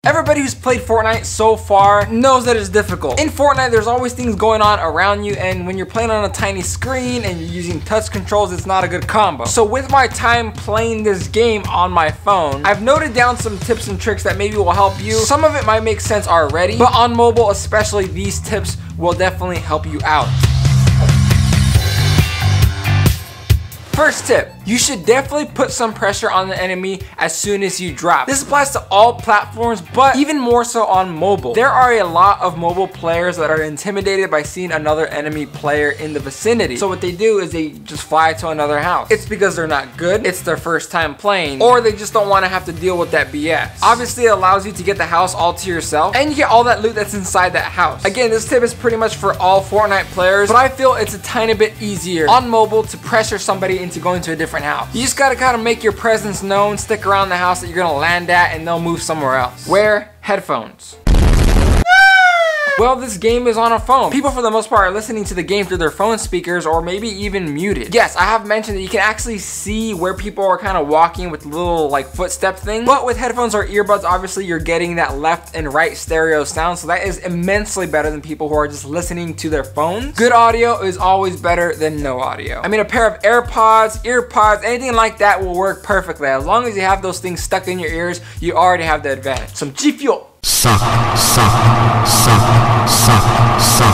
Everybody who's played Fortnite so far knows that it's difficult. In Fortnite, there's always things going on around you, and when you're playing on a tiny screen and you're using touch controls, it's not a good combo. So with my time playing this game on my phone, I've noted down some tips and tricks that maybe will help you. Some of it might make sense already, but on mobile especially, these tips will definitely help you out. First tip, you should definitely put some pressure on the enemy as soon as you drop. This applies to all platforms, but even more so on mobile. There are a lot of mobile players that are intimidated by seeing another enemy player in the vicinity. So what they do is they just fly to another house. It's because they're not good, it's their first time playing, or they just don't want to have to deal with that BS. Obviously, it allows you to get the house all to yourself, and you get all that loot that's inside that house. Again, this tip is pretty much for all Fortnite players, but I feel it's a tiny bit easier on mobile to pressure somebody into going to a different house. You just gotta kind of make your presence known, stick around the house that you're gonna land at, and they'll move somewhere else. Wear headphones. Well, this game is on a phone. People for the most part are listening to the game through their phone speakers or maybe even muted. Yes, I have mentioned that you can actually see where people are kind of walking with little like footstep things. But with headphones or earbuds, obviously you're getting that left and right stereo sound. So that is immensely better than people who are just listening to their phones. Good audio is always better than no audio. I mean, a pair of AirPods, earpods, anything like that will work perfectly. As long as you have those things stuck in your ears, you already have the advantage. Some G Fuel.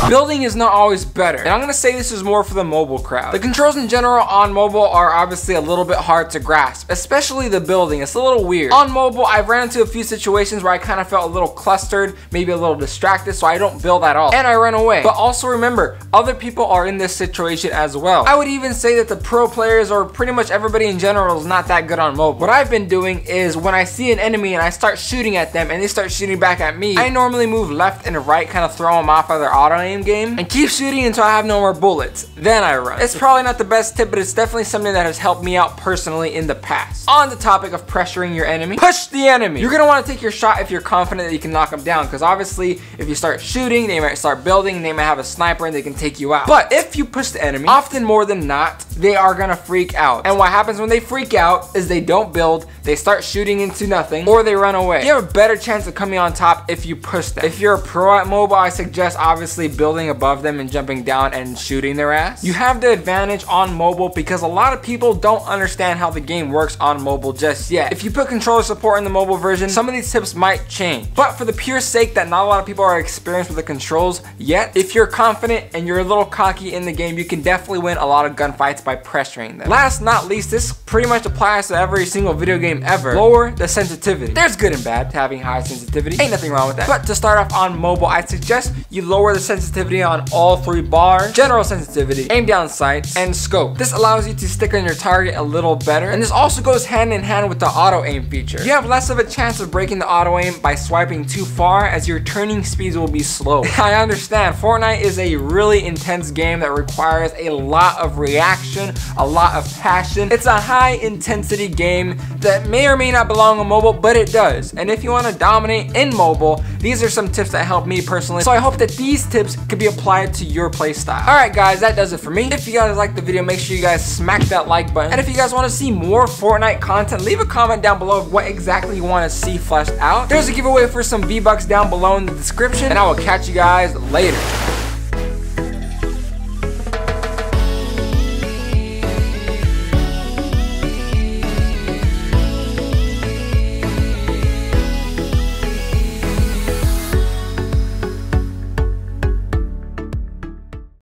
Building is not always better, and I'm gonna say this is more for the mobile crowd. The controls in general on mobile are obviously a little bit hard to grasp, especially the building. It's a little weird. On mobile, I've ran into a few situations where I kind of felt a little clustered, maybe a little distracted, so I don't build at all, and I run away. But also remember, other people are in this situation as well. I would even say that the pro players, or pretty much everybody in general, is not that good on mobile. What I've been doing is when I see an enemy and I start shooting at them and they start shooting back at me, I normally move left and right, kind of throw them off of their auto aim game, and keep shooting until I have no more bullets. Then I run. It's probably not the best tip, but it's definitely something that has helped me out personally in the past. On the topic of pressuring your enemy, push the enemy. You're gonna want to take your shot if you're confident that you can knock them down, because obviously if you start shooting, they might start building, they might have a sniper and they can take you out. But if you push the enemy, often more than not, they are gonna freak out. And what happens when they freak out is they don't build, they start shooting into nothing, or they run away. You have a better chance of coming on top if you push them. If you're a pro at mobile, I suggest obviously building above them and jumping down and shooting their ass. You have the advantage on mobile because a lot of people don't understand how the game works on mobile just yet. If you put controller support in the mobile version, some of these tips might change. But for the pure sake that not a lot of people are experienced with the controls yet, if you're confident and you're a little cocky in the game, you can definitely win a lot of gunfights by pressuring them. Last not least, this pretty much applies to every single video game ever. Lower the sensitivity. There's good and bad to having high sensitivity. Ain't nothing wrong with that. But to start off on mobile, I suggest you lower the sensitivity on all three bars: general sensitivity, aim down sight, and scope. This allows you to stick on your target a little better, and this also goes hand in hand with the auto aim feature. You have less of a chance of breaking the auto aim by swiping too far, as your turning speeds will be slow. I understand, Fortnite is a really intense game that requires a lot of reaction, a lot of passion. It's a high intensity game that may or may not belong on mobile, but it does. And if you want to dominate in mobile, these are some tips that help me personally. So I hope that these tips could be applied to your playstyle. Alright guys, that does it for me. If you guys liked the video, make sure you guys smack that like button. And if you guys want to see more Fortnite content, leave a comment down below of what exactly you want to see fleshed out. There's a giveaway for some V-Bucks down below in the description, and I will catch you guys later.